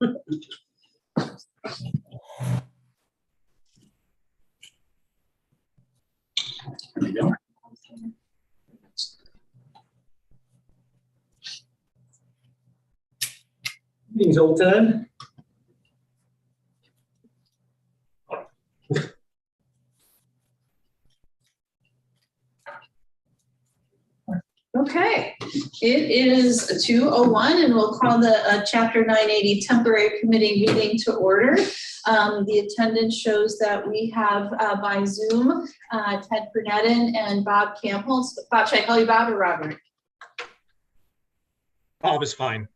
There we go. Meeting's open. Okay, it is 2:01 and we'll call the Chapter 980 Temporary Committee meeting to order. The attendance shows that we have by Zoom, Ted Burnetton and Bob Campbell. Bob, should I call you Bob or Robert? Bob is fine.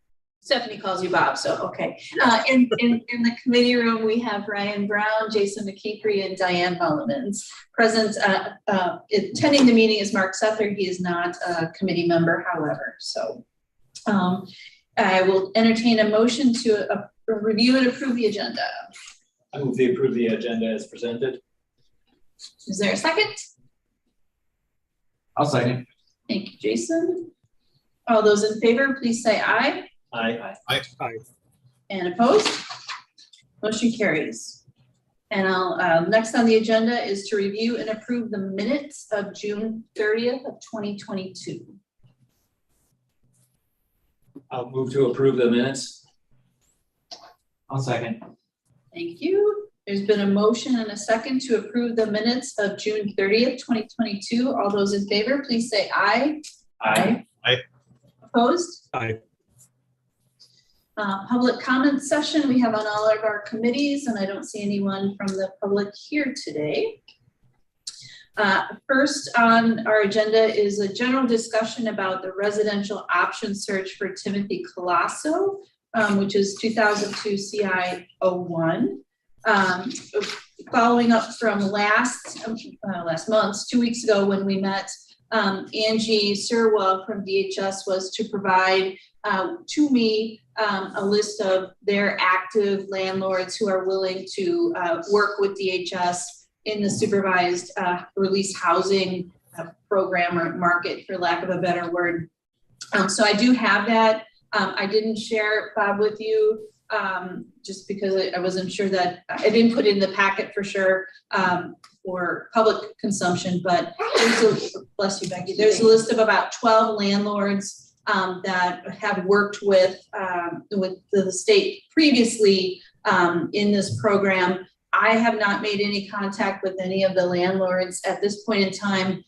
Stephanie calls you Bob, so okay. In the committee room, we have Ryan Brown, Jason McKeefery, and Diane Mullimans. Present, attending the meeting is Mark Sether. He is not a committee member, however. So I will entertain a motion to review and approve the agenda. I move to approve the agenda as presented. Is there a second? I'll second. Thank you, Jason. All those in favor, please say aye. Aye. Aye. And opposed? Motion carries. And I'll, next on the agenda is to review and approve the minutes of June 30th of 2022. I'll move to approve the minutes. I'll second. Thank you. There's been a motion and a second to approve the minutes of June 30th, 2022. All those in favor, please say aye. Aye. Aye. Opposed? Aye. Public comment session we have on all of our committees, and I don't see anyone from the public here today. First on our agenda is a general discussion about the residential option search for Timothy Colasso, which is 2002 CI 01. Following up from last month, 2 weeks ago when we met, Angie Sirwa from DHS was to provide to me a list of their active landlords who are willing to work with DHS in the supervised release housing program or market, for lack of a better word. So I do have that. I didn't share, Bob, with you just because I wasn't sure that I didn't put it in the packet for sure for public consumption, but there's a, bless you, Becky, there's a list of about 12 landlords that have worked with the state previously in this program. I have not made any contact with any of the landlords at this point in time,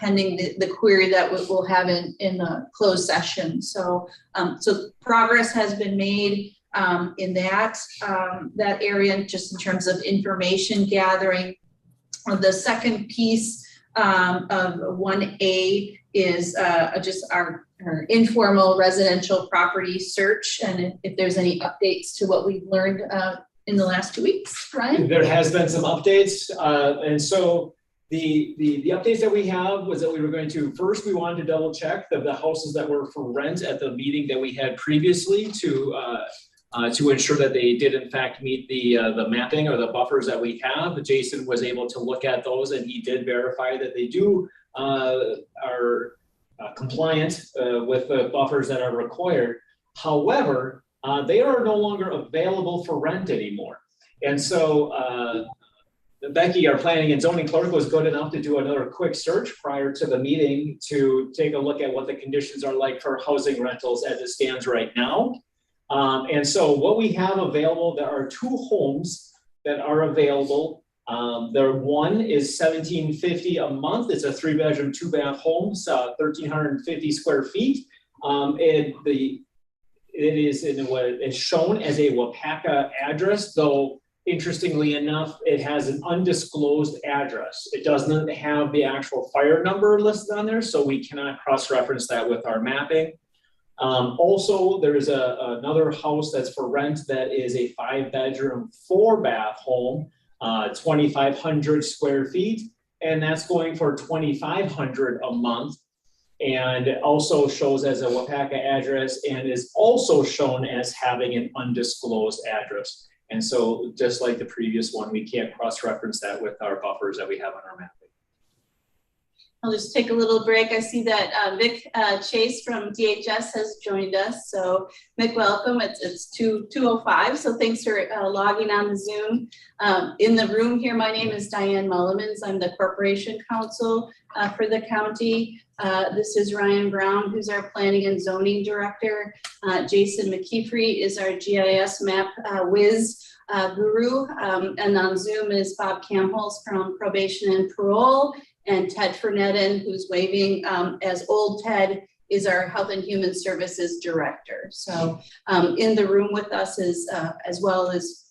pending the query that we'll have in the closed session. So, so progress has been made in that area, just in terms of information gathering. The second piece of 1A is just our informal residential property search, and if there's any updates to what we've learned in the last 2 weeks, Ryan? There has been some updates, and so the updates that we have was that we were going to, first we wanted to double check that the houses that were for rent at the meeting that we had previously to ensure that they did in fact meet the mapping or the buffers that we have. Jason was able to look at those and he did verify that they do are compliant with the buffers that are required. However, they are no longer available for rent anymore. And so Becky, our planning and zoning clerk, was good enough to do another quick search prior to the meeting to take a look at what the conditions are like for housing rentals as it stands right now. And so what we have available, there are 2 homes that are available. One is $1,750 a month. It's a 3-bedroom, 2-bath home, 1,350 square feet. It is in what is shown as a Wapaka address, though interestingly enough, it has an undisclosed address. It doesn't have the actual fire number listed on there, so we cannot cross-reference that with our mapping. Also, there's another house that's for rent that is a 5-bedroom, 4-bath home, 2,500 square feet, and that's going for $2,500 a month. And it also shows as a Wapaka address and is also shown as having an undisclosed address. And so just like the previous one, we can't cross-reference that with our buffers that we have on our mapping. I'll just take a little break. I see that Vic Chase from DHS has joined us. So Vic, welcome. It's 2:05. So thanks for logging on the Zoom. In the room here, my name is Diane Mullimans. I'm the Corporation Counsel for the county. This is Ryan Brown, who's our Planning and Zoning Director. Jason McKeefrey is our GIS map whiz guru. And on Zoom is Bob Camholz from Probation and Parole. And Ted Fernetten, who's waving as old Ted, is our Health and Human Services Director. So in the room with us is, as well as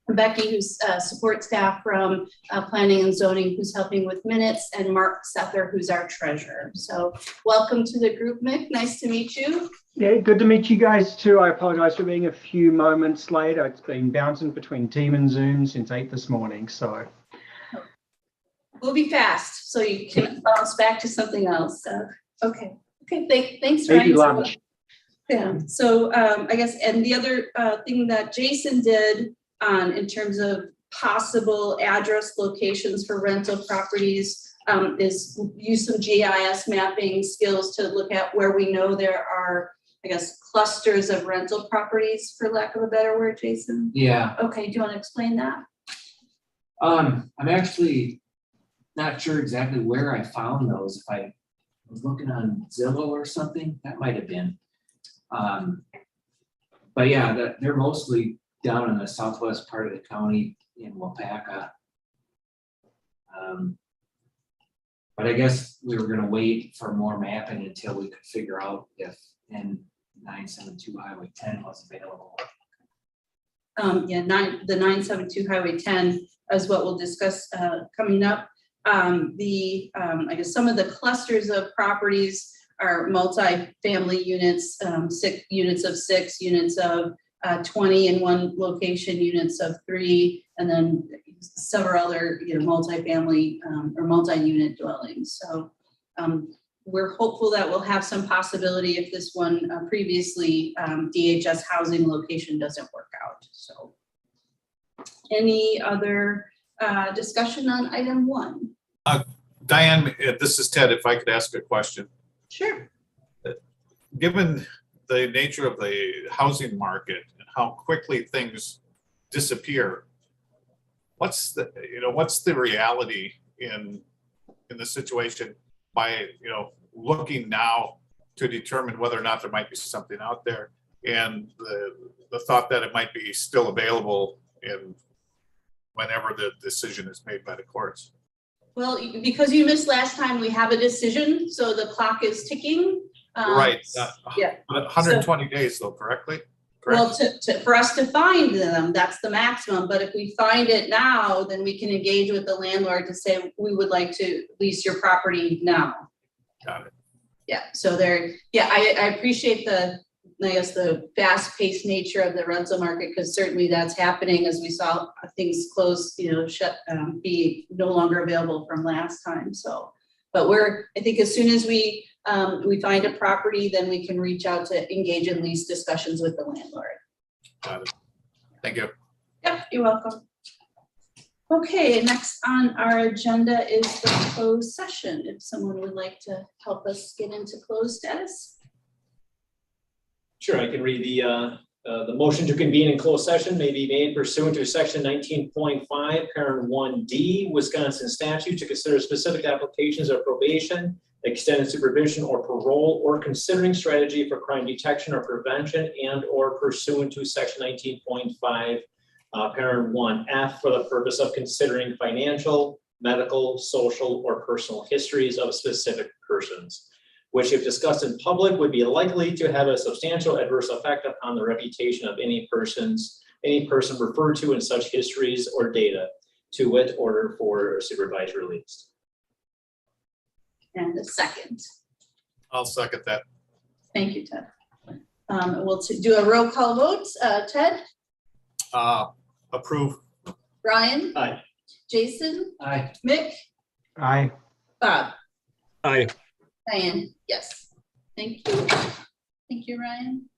Becky, who's support staff from Planning and Zoning, who's helping with minutes, and Mark Sether, who's our treasurer. So welcome to the group, Mick. Nice to meet you. Yeah, good to meet you guys too. I apologize for being a few moments late. It's been bouncing between Team and Zoom since 8 this morning, so. We'll be fast, so you can bounce back to something else. Okay, thanks, Maybe Ryan. lunch. Yeah, so I guess, and the other thing that Jason did in terms of possible address locations for rental properties is use some GIS mapping skills to look at where we know there are, I guess, clusters of rental properties, for lack of a better word, Jason. Yeah, Okay, do you want to explain that? I'm actually not sure exactly where I found those. If I was looking on Zillow or something, that might have been. But yeah, they're mostly down in the southwest part of the county in Wapaka. But I guess we were gonna wait for more mapping until we could figure out if N972 Highway 10 was available. Yeah, the 972 Highway 10 is what we'll discuss coming up. I guess some of the clusters of properties are multi-family units, 6 units of 6, units of 20 in one location, units of 3, and then several other, multi-family or multi-unit dwellings. So we're hopeful that we'll have some possibility if this one previously DHS housing location doesn't work out. So any other discussion on item 1? Diane, this is Ted. If I could ask a question. Sure. Given the nature of the housing market and how quickly things disappear, what's the reality in the situation by looking now to determine whether or not there might be something out there, and the thought that it might be still available in whenever the decision is made by the courts? Well, because you missed last time, we have a decision, so the clock is ticking. Right. Yeah. 120 days though, correctly? Well, for us to find them, that's the maximum, but if we find it now, then we can engage with the landlord to say, we would like to lease your property now. Got it. Yeah, so I appreciate the fast-paced nature of the rental market, because certainly that's happening as we saw things close, be no longer available from last time. So, but I think as soon as we find a property, then we can reach out to engage in lease discussions with the landlord. Got it. Thank you. Yep, you're welcome. Okay, next on our agenda is the closed session. If someone would like to help us get into closed status. Sure, I can read the motion to convene in closed session may be made pursuant to section 19.5, parent 1D, Wisconsin statute, to consider specific applications of probation, extended supervision, or parole, or considering strategy for crime detection or prevention, and or pursuant to section 19.5, parent 1F, for the purpose of considering financial, medical, social, or personal histories of specific persons, which, if discussed in public, would be likely to have a substantial adverse effect upon the reputation of any person referred to in such histories or data, to wit, order for supervised release. And a second. I'll second that. Thank you, Ted. We'll do a roll call vote. Ted? Approve. Ryan? Aye. Jason? Aye. Mick? Aye. Bob? Aye. Diane? Yes. Thank you. Thank you, Ryan.